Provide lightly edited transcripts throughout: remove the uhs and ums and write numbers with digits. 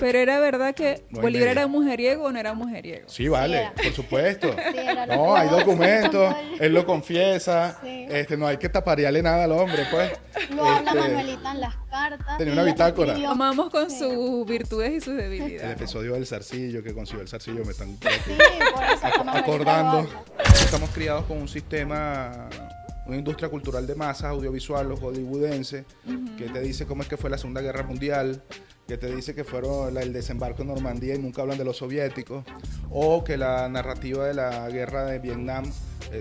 Pero era verdad que No hay Bolívar media. era mujeriego o no era mujeriego. Sí, vale, era. por supuesto. Sí, era lo No, que hay vos documentos, con él lo confiesa, Sí. no hay que taparearle nada al hombre, pues. Lo habla Este, Manuelita en las cartas. tenía y una bitácora. escribió. Amamos con Sí. sus virtudes y sus El debilidades. episodio del zarcillo, que consiguió el zarcillo, me están por aquí Sí, por eso que Manuelita acordando. lo habla. Estamos criados con un sistema, una industria cultural de masas, audiovisual, hollywoodense, que te dice cómo es que fue la Segunda Guerra Mundial, que te dice que fueron el desembarco en Normandía y nunca hablan de los soviéticos, o que la narrativa de la guerra de Vietnam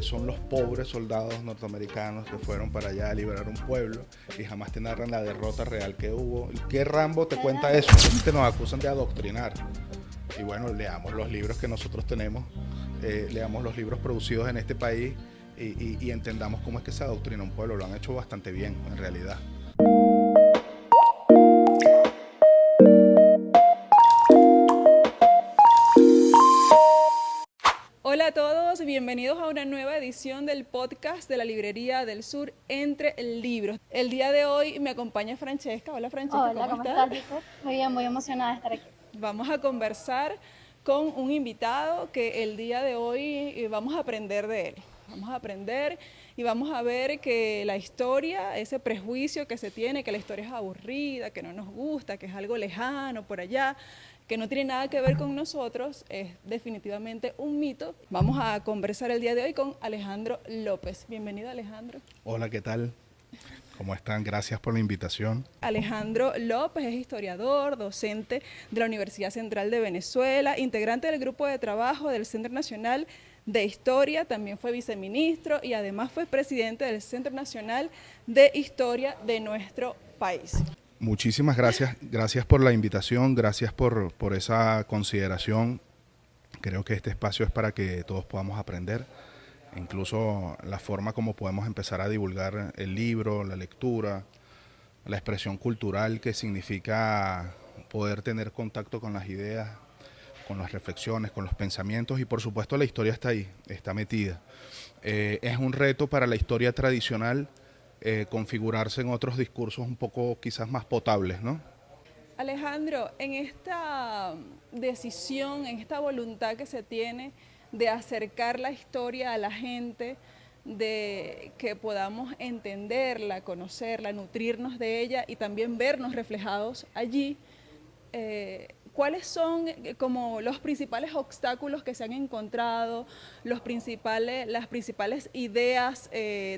son los pobres soldados norteamericanos que fueron para allá a liberar un pueblo y jamás te narran la derrota real que hubo. ¿Qué Rambo te cuenta eso? Te nos acusan de adoctrinar. Y bueno, leamos los libros que nosotros tenemos, leamos los libros producidos en este país y entendamos cómo es que se adoctrina un pueblo. Lo han hecho bastante bien, en realidad. Hola a todos, bienvenidos a una nueva edición del podcast de la Librería del Sur Entre Libros. El día de hoy me acompaña Francesca. Hola Francesca, Hola, ¿cómo estás, Giselle? Muy bien, muy emocionada de estar aquí. Vamos a conversar con un invitado que el día de hoy vamos a aprender de él. Vamos a aprender y vamos a ver que la historia, ese prejuicio que se tiene, que la historia es aburrida, que no nos gusta, que es algo lejano por allá, que no tiene nada que ver con nosotros, es definitivamente un mito. Vamos a conversar el día de hoy con Alejandro López. Bienvenido, Alejandro. Hola, ¿qué tal? ¿Cómo están? Gracias por la invitación. Alejandro López es historiador, docente de la Universidad Central de Venezuela, integrante del grupo de trabajo del Centro Nacional de Historia, también fue viceministro y además fue presidente del Centro Nacional de Historia de nuestro país. Muchísimas gracias. Gracias por la invitación, gracias por esa consideración. Creo que este espacio es para que todos podamos aprender. Incluso la forma como podemos empezar a divulgar el libro, la lectura, la expresión cultural que significa poder tener contacto con las ideas, con las reflexiones, con los pensamientos y por supuesto la historia está ahí, está metida. Es un reto para la historia tradicional configurarse en otros discursos un poco quizás más potables, ¿no? Alejandro, en esta decisión, en esta voluntad que se tiene de acercar la historia a la gente, de que podamos entenderla, conocerla, nutrirnos de ella y también vernos reflejados allí, ¿cuáles son como los principales obstáculos que se han encontrado, las principales ideas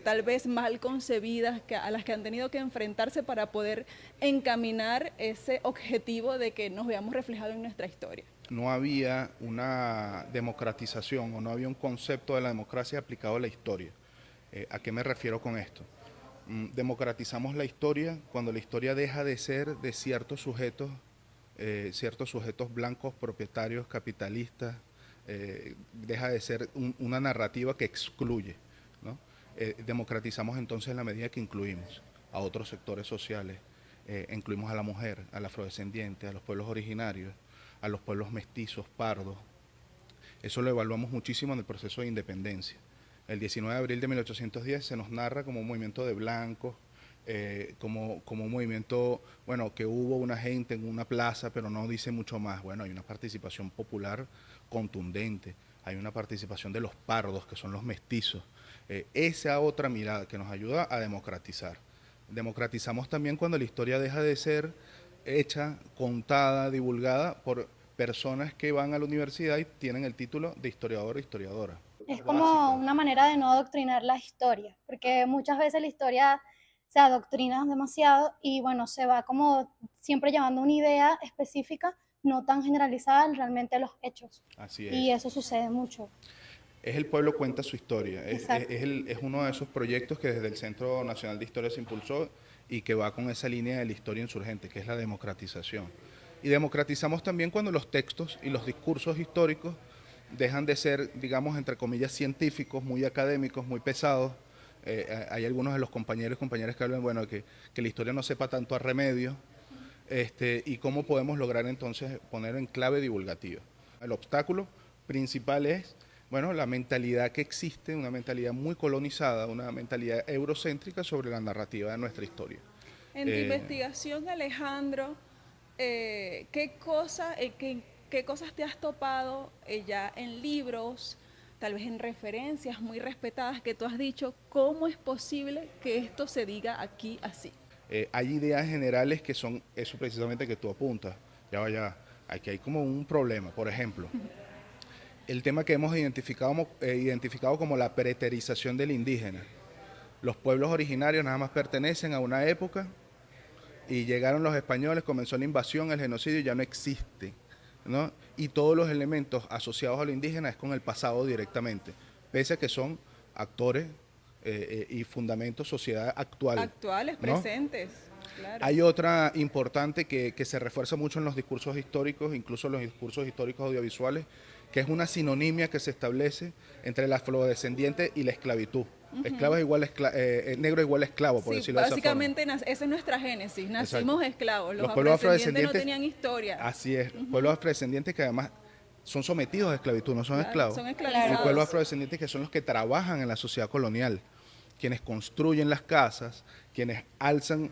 tal vez mal concebidas a las que han tenido que enfrentarse para poder encaminar ese objetivo de que nos veamos reflejados en nuestra historia? No había una democratización o no había un concepto de la democracia aplicado a la historia. ¿A qué me refiero con esto? Democratizamos la historia cuando la historia deja de ser de ciertos sujetos blancos, propietarios, capitalistas, deja de ser una narrativa que excluye, ¿no? Democratizamos entonces en la medida que incluimos a otros sectores sociales, incluimos a la mujer, al afrodescendiente, a los pueblos originarios, a los pueblos mestizos, pardos. Eso lo evaluamos muchísimo en el proceso de independencia. El 19 de abril de 1810 se nos narra como un movimiento de blancos, como un movimiento, bueno, que hubo una gente en una plaza, pero no dice mucho más. Bueno, hay una participación popular contundente, hay una participación de los pardos, que son los mestizos. Esa otra mirada que nos ayuda a democratizar. Democratizamos también cuando la historia deja de ser hecha, contada, divulgada por personas que van a la universidad y tienen el título de historiador o historiadora. Es como una manera de no adoctrinar la historia, porque muchas veces la historia se adoctrina demasiado y bueno, se va como siempre llevando una idea específica, no tan generalizada realmente a los hechos. Así es. Y eso sucede mucho. Es El pueblo cuenta su historia. Exacto. Es uno de esos proyectos que desde el Centro Nacional de Historia se impulsó y que va con esa línea de la historia insurgente, que es la democratización. Y democratizamos también cuando los textos y los discursos históricos dejan de ser, digamos, entre comillas, científicos, muy académicos, muy pesados. Hay algunos de los compañeros y compañeras que hablan, bueno, que la historia no sepa tanto a remedio, y cómo podemos lograr entonces poner en clave divulgativa. El obstáculo principal es, bueno, la mentalidad que existe, una mentalidad muy colonizada, una mentalidad eurocéntrica sobre la narrativa de nuestra historia. En tu investigación, Alejandro, ¿qué cosas te has topado ya en libros, tal vez en referencias muy respetadas que tú has dicho, cómo es posible que esto se diga aquí así? Hay ideas generales que son eso precisamente que tú apuntas. Ya vaya, aquí hay como un problema. Por ejemplo, el tema que hemos identificado como la preterización del indígena. Los pueblos originarios nada más pertenecen a una época y llegaron los españoles, comenzó la invasión, el genocidio ya no existe, ¿no? Y todos los elementos asociados a lo indígena es con el pasado directamente, pese a que son actores y fundamentos sociedad actual. Actuales, ¿no? presentes, claro. Hay otra importante que se refuerza mucho en los discursos históricos, incluso en los discursos históricos audiovisuales, que es una sinonimia que se establece entre el afrodescendiente y la esclavitud. Esclavo es igual negro igual a esclavo, por Sí, decirlo de esa forma. básicamente esa es nuestra génesis, nacimos Exacto. esclavos, los pueblos afrodescendientes no afrodescendientes, tenían historia. así es, pueblos afrodescendientes que además son sometidos a esclavitud, no son Claro, esclavos. son Hay esclavizados. pueblos afrodescendientes que son los que trabajan en la sociedad colonial, quienes construyen las casas, quienes alzan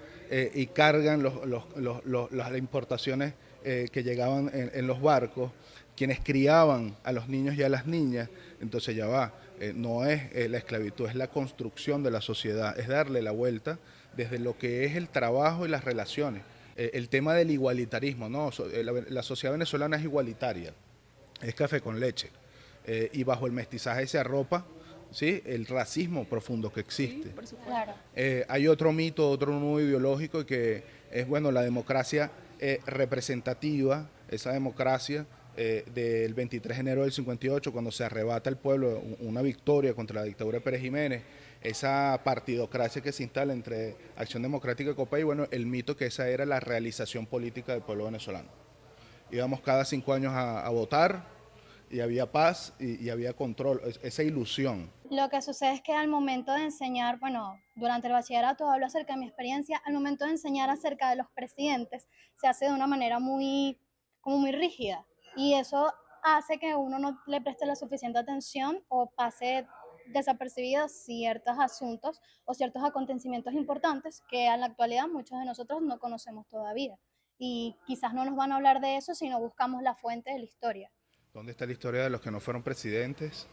y cargan las importaciones que llegaban en los barcos, quienes criaban a los niños y a las niñas. Entonces ya va, no es la esclavitud, es la construcción de la sociedad, es darle la vuelta desde lo que es el trabajo y las relaciones. El tema del igualitarismo, ¿no? La sociedad venezolana es igualitaria, es café con leche, y bajo el mestizaje se arropa, ¿sí?, el racismo profundo que existe. Sí, por supuesto. Claro. Hay otro mito, otro nudo ideológico que es, bueno, la democracia representativa, esa democracia del 23 de enero del 58, cuando se arrebata al pueblo una victoria contra la dictadura de Pérez Jiménez, esa partidocracia que se instala entre Acción Democrática y COPEI, bueno, el mito que esa era la realización política del pueblo venezolano. Íbamos cada 5 años a votar y había paz y había control, esa ilusión. Lo que sucede es que al momento de enseñar, bueno, durante el bachillerato hablo acerca de mi experiencia, al momento de enseñar acerca de los presidentes, se hace de una manera como muy rígida. Y eso hace que uno no le preste la suficiente atención o pase desapercibidos ciertos asuntos o ciertos acontecimientos importantes que en la actualidad muchos de nosotros no conocemos todavía. Y quizás no nos van a hablar de eso si no buscamos la fuente de la historia. ¿Dónde está la historia de los que no fueron presidentes?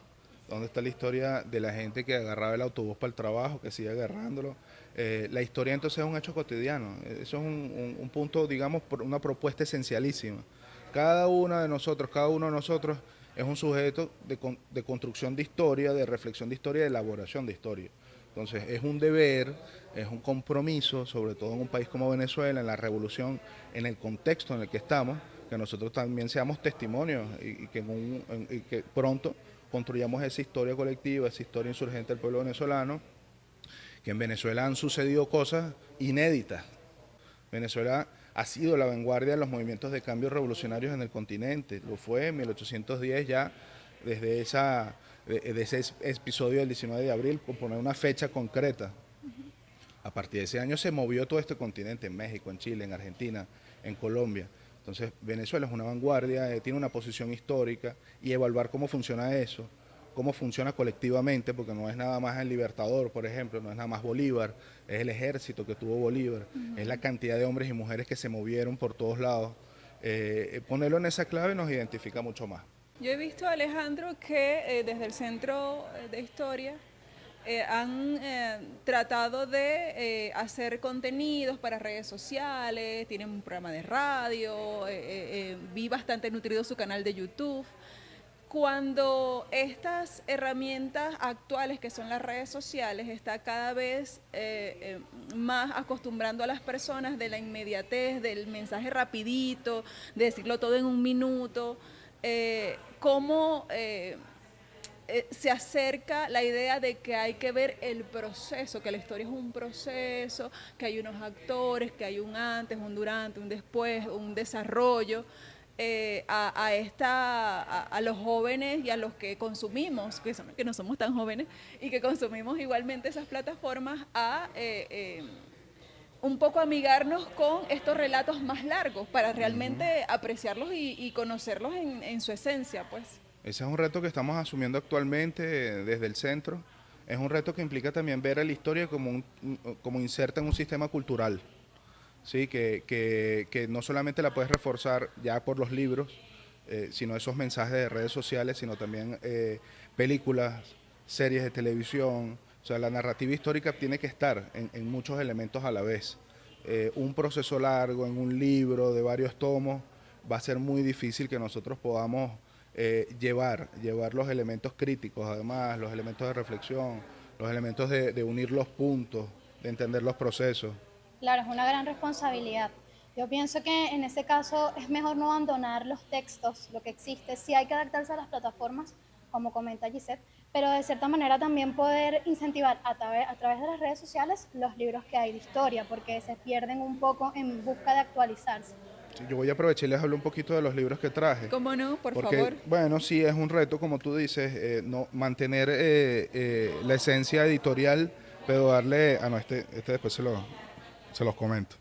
¿Dónde está la historia de la gente que agarraba el autobús para el trabajo, que sigue agarrándolo? La historia entonces es un hecho cotidiano. Eso es un punto, digamos, una propuesta esencialísima. Cada uno de nosotros es un sujeto de construcción de historia, de reflexión de historia, de elaboración de historia. Entonces es un deber, es un compromiso, sobre todo en un país como Venezuela, en la revolución, en el contexto en el que estamos, que nosotros también seamos testimonios y que pronto construyamos esa historia colectiva, esa historia insurgente del pueblo venezolano, que en Venezuela han sucedido cosas inéditas. Venezuela ha sido la vanguardia de los movimientos de cambio revolucionarios en el continente, lo fue en 1810 ya, desde ese episodio del 19 de abril, por poner una fecha concreta. A partir de ese año se movió todo este continente, en México, en Chile, en Argentina, en Colombia. Entonces Venezuela es una vanguardia, tiene una posición histórica, y evaluar cómo funciona eso, cómo funciona colectivamente, porque no es nada más el Libertador, por ejemplo, no es nada más Bolívar, es el ejército que tuvo Bolívar, es la cantidad de hombres y mujeres que se movieron por todos lados. Ponerlo en esa clave nos identifica mucho más. Yo he visto, Alejandro, que desde el Centro de Historia han tratado de hacer contenidos para redes sociales, tienen un programa de radio, vi bastante nutrido su canal de YouTube. Cuando estas herramientas actuales que son las redes sociales está cada vez más acostumbrando a las personas de la inmediatez, del mensaje rapidito, de decirlo todo en un minuto, cómo se acerca la idea de que hay que ver el proceso, que la historia es un proceso, que hay unos actores, que hay un antes, un durante, un después, un desarrollo. A los jóvenes y a los que consumimos, que no somos tan jóvenes, y que consumimos igualmente esas plataformas, un poco amigarnos con estos relatos más largos para realmente apreciarlos y conocerlos en su esencia, pues. Ese es un reto que estamos asumiendo actualmente desde el centro. Es un reto que implica también ver a la historia como inserta en un sistema cultural. ¿sí? Que no solamente la puedes reforzar ya por los libros, sino esos mensajes de redes sociales, sino también películas, series de televisión. O sea, la narrativa histórica tiene que estar en muchos elementos a la vez. Un proceso largo, en un libro de varios tomos, va a ser muy difícil que nosotros podamos llevar los elementos críticos, además, los elementos de reflexión, los elementos de unir los puntos, de entender los procesos. Claro, es una gran responsabilidad. Yo pienso que en ese caso es mejor no abandonar los textos, lo que existe. Sí hay que adaptarse a las plataformas, como comenta Gisette, pero de cierta manera también poder incentivar a través de las redes sociales los libros que hay de historia, porque se pierden un poco en busca de actualizarse. Sí, yo voy a aprovechar y les hablo un poquito de los libros que traje. ¿Cómo no? Por Porque, favor. bueno, sí, es un reto, como tú dices, no, mantener la esencia editorial, pero darle... Ah, no, este después se los comento.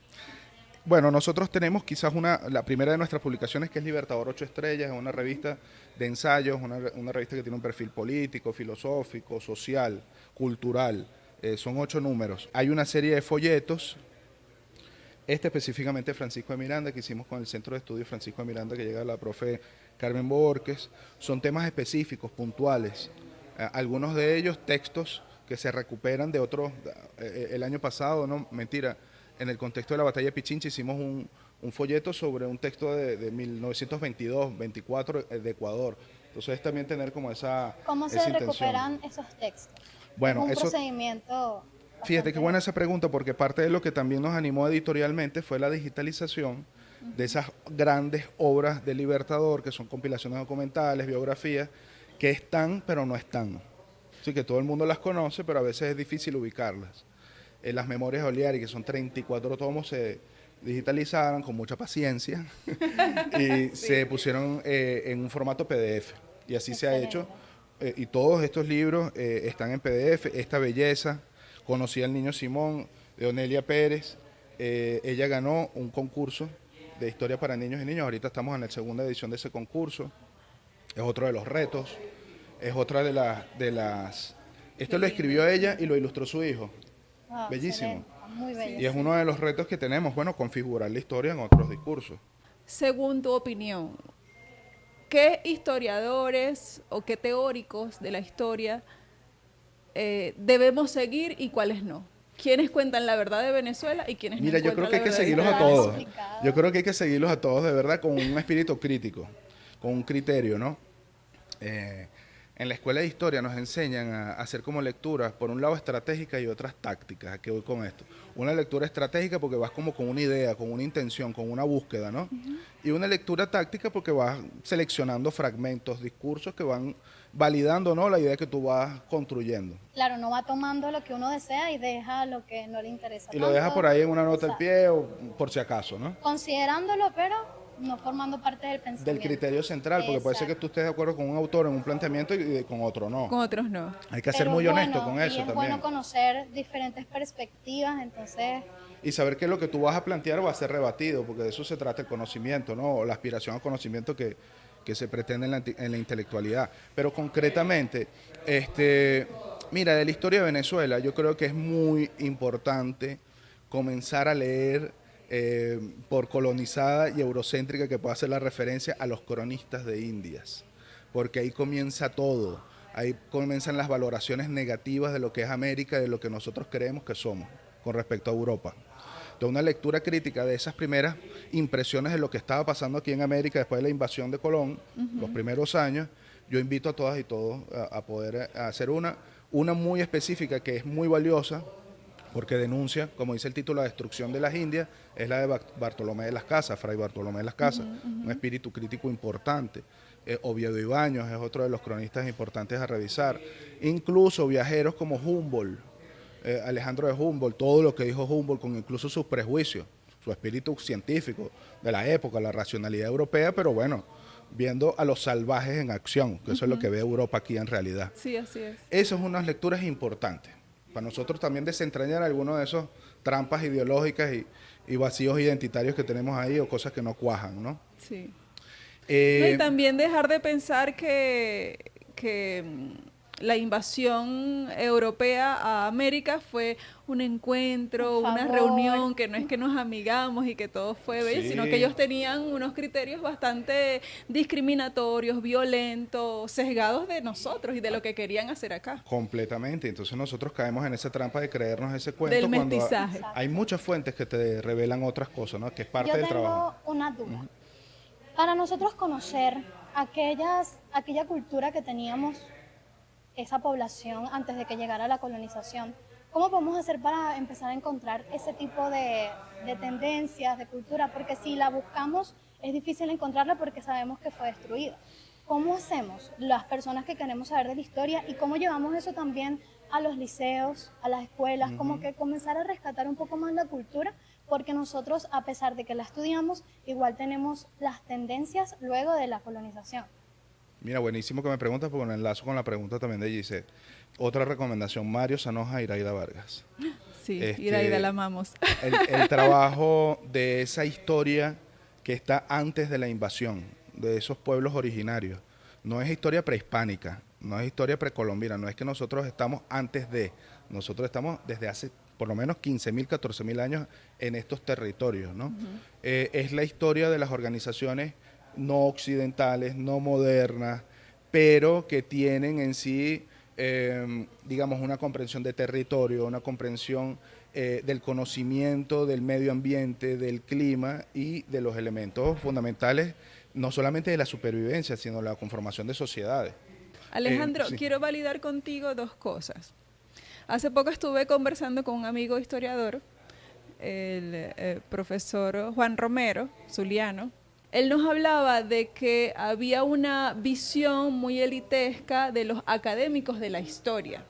Bueno, nosotros tenemos quizás la primera de nuestras publicaciones, que es Libertador 8 Estrellas, es una revista de ensayos, una revista que tiene un perfil político, filosófico, social, cultural. Son 8 números. Hay una serie de folletos, específicamente Francisco de Miranda, que hicimos con el Centro de Estudios Francisco de Miranda, que llega la profe Carmen Borges. Son temas específicos, puntuales. Algunos de ellos textos que se recuperan de otros, el año pasado, no, mentira, en el contexto de la batalla de Pichincha hicimos un folleto sobre un texto de 1922-24 de Ecuador. Entonces también tener como esa ¿Cómo se intención. recuperan esos textos? Bueno, es un eso, procedimiento fíjate qué buena bastante... esa pregunta, porque parte de lo que también nos animó editorialmente fue la digitalización de esas grandes obras de Libertador, que son compilaciones documentales, biografías, que están pero no están. Así que todo el mundo las conoce, pero a veces es difícil ubicarlas. Las memorias de Oliari, que son 34 tomos, se digitalizaron con mucha paciencia y Sí. se pusieron en un formato PDF. Y así se ha Excelente. hecho. Y todos estos libros están en PDF. Esta belleza, Conocí al niño Simón, de Onelia Pérez. Ella ganó un concurso de historia para niños y niñas. Ahorita estamos en la segunda edición de ese concurso. Es otro de los retos. Es otra de las... Esto lo escribió ella y lo ilustró su hijo. Wow, Bellísimo. excelente, muy bello. Y es uno de los retos que tenemos, bueno, configurar la historia en otros discursos. Según tu opinión, ¿qué historiadores o qué teóricos de la historia debemos seguir y cuáles no? ¿Quiénes cuentan la verdad de Venezuela y quiénes Mira, no yo creo cuentan que la hay que verdad de seguirlos a Israel? todos. Explicado. Yo creo que hay que seguirlos a todos de verdad con un espíritu crítico, con un criterio, ¿no? En la escuela de historia nos enseñan a hacer como lecturas, por un lado estratégicas y otras tácticas. ¿A qué voy con esto? Una lectura estratégica porque vas como con una idea, con una intención, con una búsqueda, ¿no? Y una lectura táctica porque vas seleccionando fragmentos, discursos que van validando, ¿no?, la idea que tú vas construyendo. Claro, no va tomando lo que uno desea y deja lo que no le interesa Y lo dejas tanto. por ahí en una nota al Exacto. pie o por si acaso, ¿no? Considerándolo, pero no formando parte del Del pensamiento. criterio central, porque puede ser que Exacto. tú estés de acuerdo con un autor en un planteamiento y con otro no. Con otros no. Hay que ser Pero muy es honesto bueno, con y eso es también. bueno conocer diferentes perspectivas, entonces, Y saber que lo que tú vas a plantear va a ser rebatido, porque de eso se trata el conocimiento, ¿no? O la aspiración al conocimiento que se pretende en la intelectualidad. Pero concretamente, mira, de la historia de Venezuela, yo creo que es muy importante comenzar a leer por colonizada y eurocéntrica que pueda hacer la referencia a los cronistas de Indias, porque ahí comienza todo, ahí comienzan las valoraciones negativas de lo que es América, de lo que nosotros creemos que somos con respecto a Europa. Entonces, una lectura crítica de esas primeras impresiones de lo que estaba pasando aquí en América después de la invasión de Colón, los primeros años, yo invito a todas y todos a poder hacer una muy específica que es muy valiosa, porque denuncia, como dice el título, la destrucción de las Indias, es la de Bartolomé de las Casas, Fray Bartolomé de las Casas, un espíritu crítico importante. Oviedo Ibáñez es otro de los cronistas importantes a revisar. Incluso viajeros como Humboldt, Alejandro de Humboldt, todo lo que dijo Humboldt, con incluso sus prejuicios, su espíritu científico de la época, la racionalidad europea, pero bueno, viendo a los salvajes en acción, que eso es lo que ve Europa aquí en realidad. Sí, así es. Esas son unas lecturas importantes para nosotros también desentrañar algunos de esos trampas ideológicas y vacíos identitarios que tenemos ahí o cosas que no cuajan, ¿no? Sí. No, y también dejar de pensar que la invasión europea a América fue un encuentro, Por una favor. reunión, que no es que nos amigamos y que todo fue bello, sino que Sí. ellos tenían unos criterios bastante discriminatorios, violentos, sesgados de nosotros y de lo que querían hacer acá. Completamente. Entonces nosotros caemos en esa trampa de creernos ese cuento Del cuando mestizaje. hay muchas fuentes que te revelan otras cosas, ¿no? Que es parte Yo del tengo trabajo. una duda. Para nosotros conocer aquella cultura que teníamos esa población antes de que llegara la colonización, ¿cómo podemos hacer para empezar a encontrar ese tipo de tendencias, de cultura? Porque si la buscamos es difícil encontrarla porque sabemos que fue destruida. ¿Cómo hacemos las personas que queremos saber de la historia y cómo llevamos eso también a los liceos, a las escuelas, como que comenzar a rescatar un poco más la cultura? Porque nosotros, a pesar de que la estudiamos, igual tenemos las tendencias luego de la colonización. Mira, buenísimo que me preguntas porque me enlazo con la pregunta también de Giselle. Otra recomendación, Mario Sanoja, Iraida Vargas. Sí, Este, Iraida la amamos. el trabajo de esa historia que está antes de la invasión, de esos pueblos originarios. No es historia prehispánica, no es historia precolombina, no es que nosotros estamos antes de, nosotros estamos desde hace por lo menos 15.000, 14.000 años en estos territorios, ¿no? Es la historia de las organizaciones no occidentales, no modernas, pero que tienen en sí, digamos, una comprensión de territorio, una comprensión del conocimiento del medio ambiente, del clima y de los elementos fundamentales, no solamente de la supervivencia, sino la conformación de sociedades. Alejandro, Sí. quiero validar contigo dos cosas. Hace poco estuve conversando con un amigo historiador, el profesor Juan Romero, zuliano. Él nos hablaba de que había una visión muy elitesca de los académicos de la historia,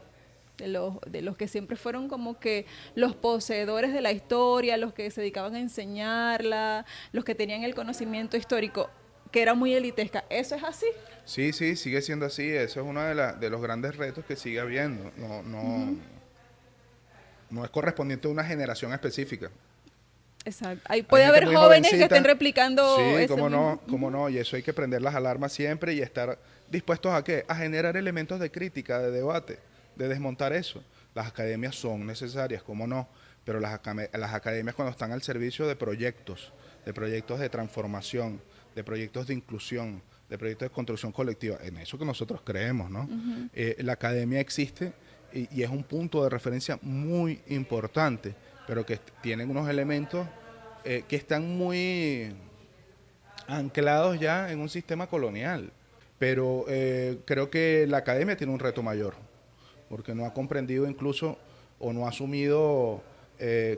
de los que siempre fueron como que los poseedores de la historia, los que se dedicaban a enseñarla, los que tenían el conocimiento histórico, que era muy elitesca. ¿Eso es así? Sí, sí, sigue siendo así. Eso es uno de los grandes retos que sigue habiendo. No es correspondiente a una generación específica. Exacto. Ahí Hay puede gente haber muy jóvenes que jovencita. estén replicando Sí, ese cómo mismo. no, cómo no. Y eso hay que prender las alarmas siempre y estar dispuestos a qué? A generar elementos de crítica, de debate, de desmontar eso. Las academias son necesarias, cómo no. Pero las academias cuando están al servicio de proyectos de transformación, de proyectos de inclusión, de proyectos de construcción colectiva, en eso que nosotros creemos, ¿no? La academia existe y es un punto de referencia muy importante, pero que tienen unos elementos que están muy anclados ya en un sistema colonial. Pero creo que la academia tiene un reto mayor, porque no ha comprendido incluso o no ha asumido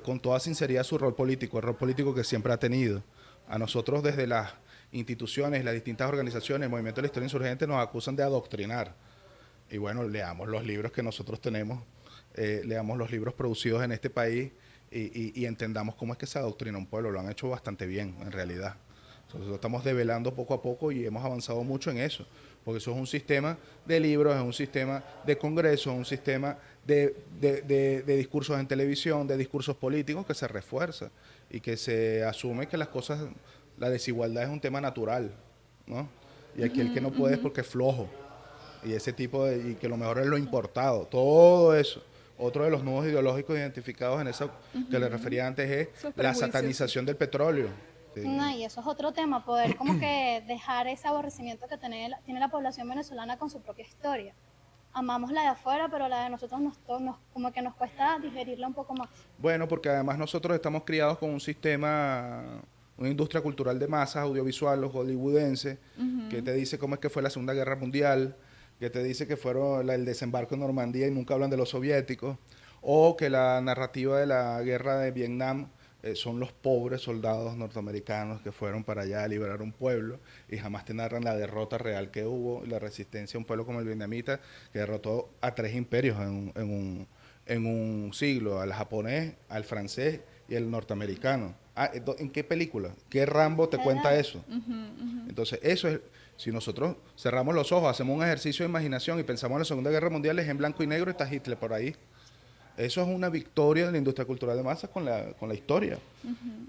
con toda sinceridad su rol político, el rol político que siempre ha tenido. A nosotros desde las instituciones, las distintas organizaciones, el Movimiento de la Historia Insurgente nos acusan de adoctrinar. Y bueno, leamos los libros que nosotros tenemos, leamos los libros producidos en este país y entendamos cómo es que se adoctrina un pueblo. Lo han hecho bastante bien, en realidad. Nosotros estamos develando poco a poco y hemos avanzado mucho en eso, porque eso es un sistema de libros, es un sistema de congresos, es un sistema de discursos en televisión, de discursos políticos que se refuerza y que se asume que las cosas, la desigualdad es un tema natural, ¿no? Y aquí el que no puede es porque es flojo. Y ese tipo y que lo mejor es lo importado, todo eso. Otro de los nudos ideológicos identificados en eso que le refería antes es Esos la prejuicios. satanización del petróleo. No, y eso es otro tema, poder como que dejar ese aborrecimiento que tiene la población venezolana con su propia historia. Amamos la de afuera, pero la de nosotros como que nos cuesta digerirla un poco más. Bueno, porque además nosotros estamos criados con un sistema, una industria cultural de masas, audiovisual, los hollywoodenses, que te dice cómo es que fue la Segunda Guerra Mundial, que te dice que fueron el desembarco en Normandía y nunca hablan de los soviéticos, o que la narrativa de la guerra de Vietnam son los pobres soldados norteamericanos que fueron para allá a liberar un pueblo y jamás te narran la derrota real que hubo, la resistencia a un pueblo como el vietnamita que derrotó a 3 imperios en un siglo, al japonés, al francés y al norteamericano. ¿En qué película? ¿Qué Rambo te cuenta eso? Entonces, eso es, si nosotros cerramos los ojos, hacemos un ejercicio de imaginación y pensamos en la Segunda Guerra Mundial, es en blanco y negro y está Hitler por ahí. Eso es una victoria de la industria cultural de masas con la historia.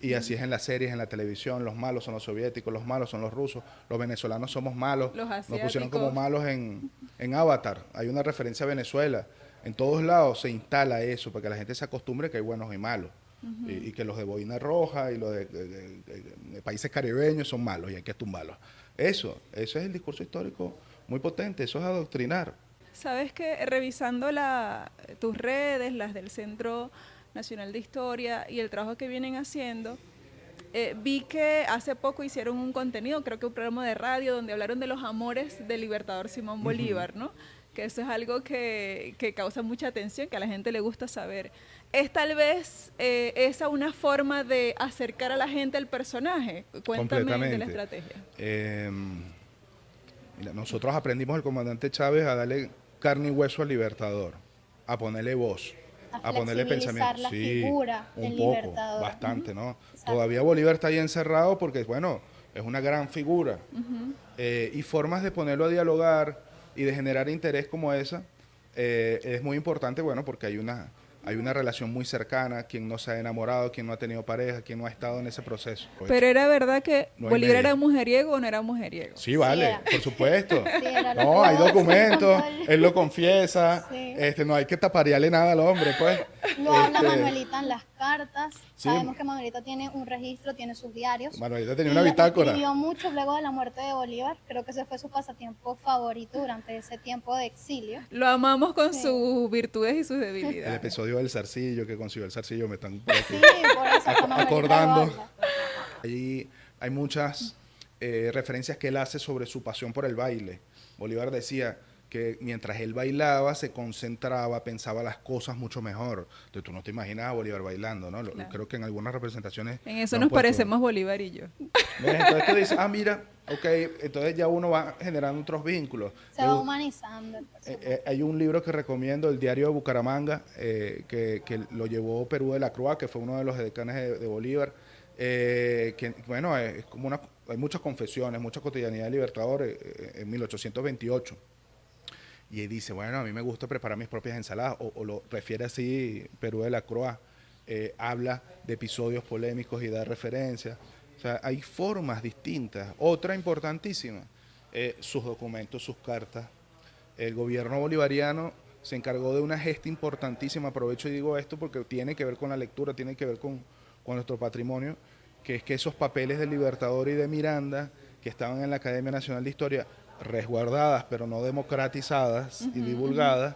Y así es en las series, en la televisión. Los malos son los soviéticos, los malos son los rusos, los venezolanos somos malos. Los Nos pusieron asiáticos. como malos en Avatar. Hay una referencia a Venezuela. En todos lados se instala eso para que la gente se acostumbre que hay buenos y malos. Y que los de boina roja y los de países caribeños son malos y hay que tumbarlos. Eso es el discurso histórico muy potente. Eso es adoctrinar. Sabes que revisando tus redes, las del Centro Nacional de Historia y el trabajo que vienen haciendo, vi que hace poco hicieron un contenido, creo que un programa de radio, donde hablaron de los amores del libertador Simón Bolívar, ¿no? Que eso es algo que causa mucha atención, que a la gente le gusta saber. ¿Es tal vez esa una forma de acercar a la gente al personaje? Cuéntame de la estrategia. Mira, nosotros aprendimos del comandante Chávez a darle carne y hueso al libertador, a ponerle voz, a ponerle pensamiento. La figura un del poco, libertador. bastante, ¿no? Exacto. Todavía Bolívar está ahí encerrado porque, bueno, es una gran figura. Y formas de ponerlo a dialogar y de generar interés como esa es muy importante, bueno, porque hay una relación muy cercana, quien no se ha enamorado, quien no ha tenido pareja, quien no ha estado en ese proceso. Pero era verdad que no Bolívar media. era mujeriego o no era mujeriego. Sí, vale, era. por supuesto. Sí, era lo No, que hay vos documentos, contó él lo confiesa, Sí. no hay que taparearle nada al hombre, pues. Lo habla Manuelita en las cartas. Sí. Sabemos que Manuelita tiene un registro, tiene sus diarios. Manuelita tenía una bitácora. Escribió mucho luego de la muerte de Bolívar. Creo que ese fue su pasatiempo favorito durante ese tiempo de exilio. Lo amamos con Sí. sus virtudes y sus El debilidades. episodio del zarcillo que consiguió el zarcillo me están por aquí Sí, por eso que Manuelita acordando. lo habla. Allí hay muchas referencias que él hace sobre su pasión por el baile. Bolívar decía que mientras él bailaba, se concentraba, pensaba las cosas mucho mejor. Entonces tú no te imaginas a Bolívar bailando, ¿no? Claro. Creo que en algunas representaciones... En eso lo han nos puesto. parecemos Bolívar y yo. ¿Ves? Entonces tú dices, mira, ok, entonces ya uno va generando otros vínculos. Se va humanizando el personaje. Hay un libro que recomiendo, el Diario de Bucaramanga, que lo llevó Perú de la Croix, que fue uno de los decanes de Bolívar, que bueno, es como hay muchas confesiones, mucha cotidianidad de Libertador en 1828. Y él dice, bueno, a mí me gusta preparar mis propias ensaladas, o lo refiere así Perú de la Croix, habla de episodios polémicos y da referencias. O sea, hay formas distintas. Otra importantísima, sus documentos, sus cartas. El gobierno bolivariano se encargó de una gesta importantísima, aprovecho y digo esto porque tiene que ver con la lectura, tiene que ver con nuestro patrimonio, que es que esos papeles del Libertador y de Miranda, que estaban en la Academia Nacional de Historia, resguardadas pero no democratizadas y divulgadas,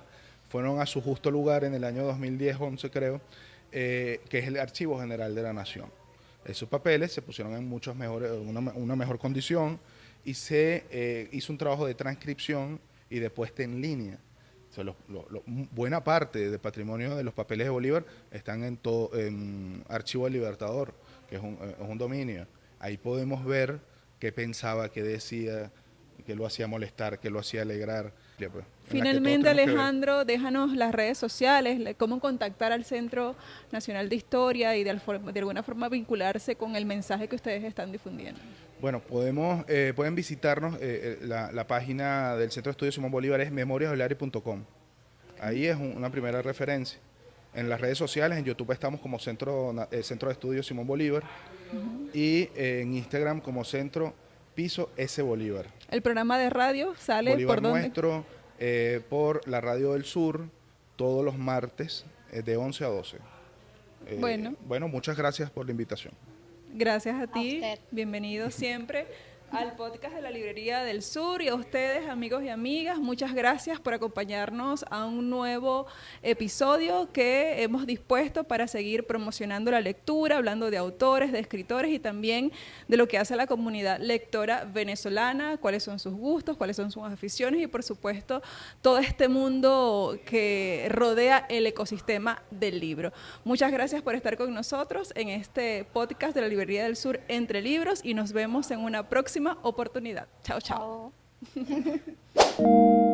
fueron a su justo lugar en el año 2010-11 creo, que es el Archivo General de la Nación. Esos papeles se pusieron en una mejor condición y se hizo un trabajo de transcripción y de puesta en línea. O sea, buena parte del patrimonio de los papeles de Bolívar están en Archivo del Libertador, que es un dominio. Ahí podemos ver qué pensaba, qué decía, qué lo hacía molestar, qué lo hacía alegrar. Pues, Finalmente, Alejandro, déjanos las redes sociales, cómo contactar al Centro Nacional de Historia y de alguna forma vincularse con el mensaje que ustedes están difundiendo. Bueno, pueden visitarnos, la página del Centro de Estudios Simón Bolívar es memoriasbolari.com. Ahí es una primera referencia. En las redes sociales, en YouTube estamos como Centro de Estudios Simón Bolívar y en Instagram como Centro Piso S Bolívar. El programa de radio sale Bolívar por dónde? Nuestro, por la Radio del Sur, todos los martes de 11 a 12. Bueno, muchas gracias por la invitación. Gracias a ti, usted. bienvenido siempre al podcast de la Librería del Sur y a ustedes, amigos y amigas, muchas gracias por acompañarnos a un nuevo episodio que hemos dispuesto para seguir promocionando la lectura, hablando de autores, de escritores y también de lo que hace la comunidad lectora venezolana, cuáles son sus gustos, cuáles son sus aficiones y por supuesto todo este mundo que rodea el ecosistema del libro. Muchas gracias por estar con nosotros en este podcast de la Librería del Sur Entre Libros y nos vemos en una próxima oportunidad. Chao, chao. Chao.